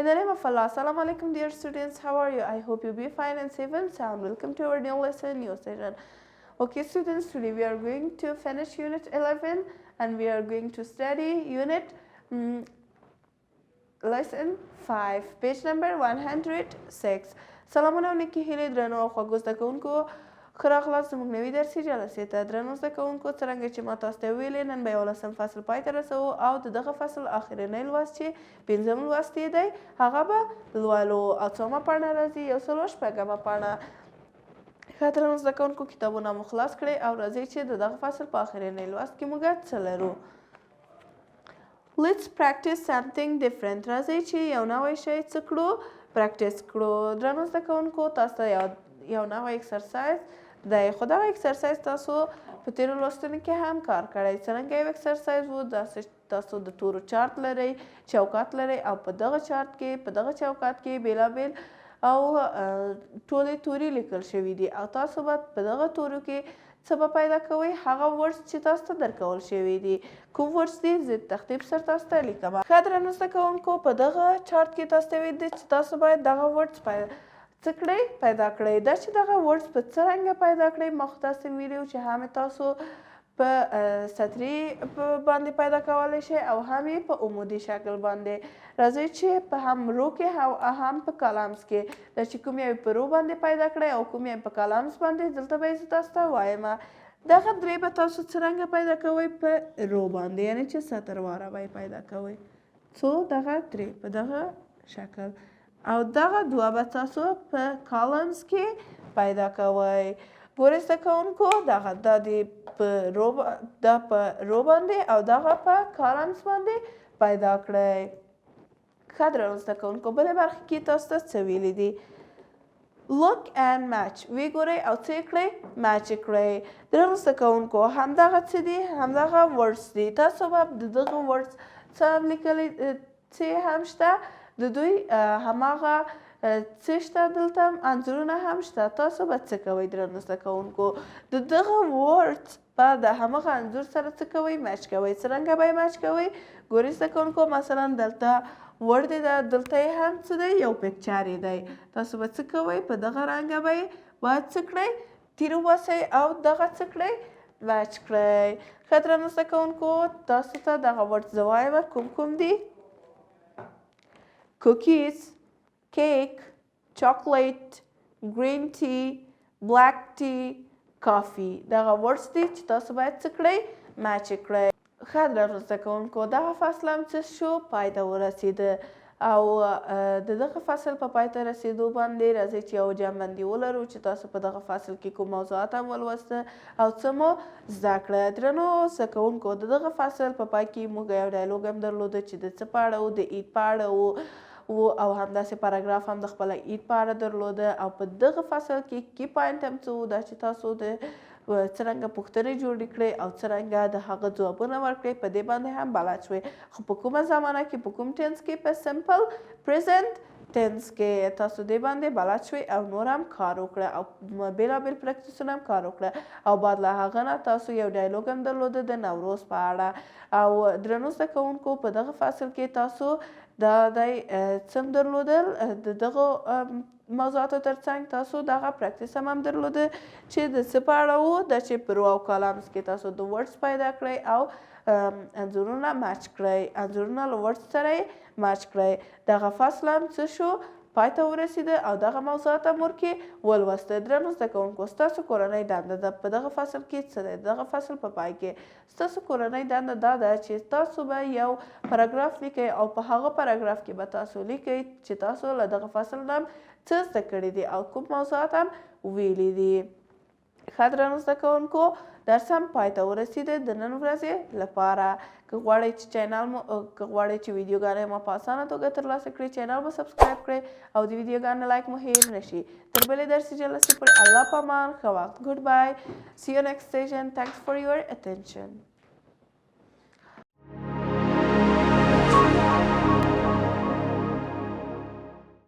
In the name of Allah, Assalamu alaikum dear students, how are you? I hope you be fine and safe and sound. Welcome to our new lesson, new session. Okay students, today we are going to finish unit 11 and we are going to study unit lesson 5, page number 106. سلامونه او نیکې هیلې درنو او خوږو زده کوونکو ښه راغلاست زموږ نوي درسي جلسې ته. درنو زده کوونکو څرنګه چې ما تاسو ته ویلې نن به 11 فصل پای ته رسوو او د دغه فصل اخرنی لوست چې 5م لوست یې دی هغه به لولو او څومه پاڼه راځي 106 پاڼه. ښه درنو زده کوونکو کتابونه مو خلاص کړئ او راځئ چې د دغه فصل په اخرنی لوست کې موږ څه لرو. Let's practice something different. راځئ چې یو نوی شی څه کړو پریکټیس کړو. درنو زده کوونکو تاسو ته یو نوی اکسرسایز دی خو دغه اکسرسایز تاسو په تیرو لوستونو کې هم کار کړی. څرنګه یو اکسرسایز و داسې تاسو د تورو چارت لرئ چوکات لرئ او په دغه چارت کې په دغه چوکات کې بیلابیل او ټولې توري لیکل شوي دي او تاسو به په دغه تورو کې څه به پیدا کوئ هغه ورډز چې تاسو ته درکول شوي دي. کوم ورډز دي زه ترتیب سره تاسو ته لیکم. ښه درنو زده کوونکو په دغه چارت کې تاسو ته ویل دي چې تاسو باید دغه ورډز څه کړئ پیدا کړئ. دا چې دغه ورډز په څرنګه پیدا کړئ ما خو تاسو ویلي چې هم تاسو په سطري باندې پیدا کولی شئ او هم یې په عمودي شکل باندې. راځئ چې په هم رو کې او هم په کالمز کې دا چې کوم یې په رو باندې پیدا کړئ او کوم یې په کالمز باندې دلته به یې زه تاسو ته وایم. دغه درې به تاسو څرنګه پیدا کوئ په رو باندې یعنې چې سطرواره به یې پیدا کوئ. څو دغه درې په دغه شکل او دغه دوه به تاسو په کالمز کې پیدا کوئ. ګورئ زده کوونکو دغه دا د په رو باندې او دغه په کالمز باندې پیدا کړئ. ښه درنو زده کوونکو بلې برخې کې تاسو ته څه ویلي دي. look and match وی ګورئ او څه یې کړئ میچ یې کړئ. درنو زده کوونکو همدغه څه دي همدغه ورډز دي. تاسو به د دغه ورډز څه هم لیکلی څه هم شته د دوی هماغه څه شته دلته انځورونه هم شته. تاسو به څه کوئ درنو زده کوونکو د دغه ورډز به د هماغه انځور سره څه کوئ میچ کوئ. څرنګه به یې میچ کوئ ګورئ زده کوونکو مثلا دلته ورډ دی دلته یې هم څه دی یو پکچر یې دی. تاسو به څه کوئ په دغه رنګه به یې باید څه کړئ تیر وباسئ او دغه څه کړئ میچ کړئ. ښه درنو زده کوونکو تاسو ته دغه ورډز زه وایم کوم دي. cookies, cake, chocolate, green tea, black tea, coffee. دغه ورډز دي چې تاسو باید څه کړئ میچ یې کړئ. ښه درنو زده کوونکو دغه فصل هم څه شو پای ته ورسېده او د دغه فصل په پای ته رسېدو باندې راځئ چې یو جمعبندي ولرو چې تاسو په دغه فصل کې کوم موضوعات هم ولوسته او څه مو زده کړه. درنو زده کوونکو د دغه فصل په پای کې موږ یو ډایلوګ هم درلوده چې د څه په اړه و د عید په اړه و او همداسې پاراګراف هم د خپله عید په اړه درلوده او په دغه فصل کې کی پوینټ هم څه و دا چې تاسو د څرنګه پوښتنې جوړې کړئ او څرنګه د هغه ځوابونه ورکړئ په دې باندې هم بلد شوئ. خو په کومه زمانه کې په کوم ټینس کې په سمپل پریزنټ ټینس کې تاسو دې باندې بلد شوئ او نور هم کار وکړه او بیلابیل پریکټیسونه هم کار وکړه او بعد له هغه نه تاسو یو ډایلوګ هم درلوده د نوروز په اړه. او درنو زده کوونکو په دغه فصل کې تاسو دا دی څه درلودل د دغه موضوعاتو ترڅنګ تاسو دغه پریکټیس هم درلوده چې د څه په اړه و دا چې په رو او کالمز کې تاسو د ورډز پیدا کړئ او انځورونه میچ کړئ انځورونه له ورډز سره یې میچ کړئ. دغه فصل هم څه شو پای ته ورسېده او دغه موضوعات هم ورکې ولوسته. درنو زده کوونکو ستاسو کورنۍ دنده ده په دغه فصل کې څه دی دغه فصل په پای کې ستاسو کورنۍ دنده دا ده چې تاسو به یو پاراګراف لیکئ او په هغه پاراګراف کې به تاسو لیکئ چې تاسو له دغه فصل نه څه زده کړي دي او کوم موضوعات هم ویلي دي. ښه درنو زده کوونکو درس هم پای ته ورسېده د نن ورځې لپاره. که غواړئ چې ویډیوګانې مو په اسانه توګه ترلاسه کړئ چینل مو سبسکرایب کړئ او د ویډیوګانو لایک مو هیر نشي. تر بلې درسي جلسې پورې الله په امان ښه وخت. ګډ بای. See you next session. Thanks for your attention.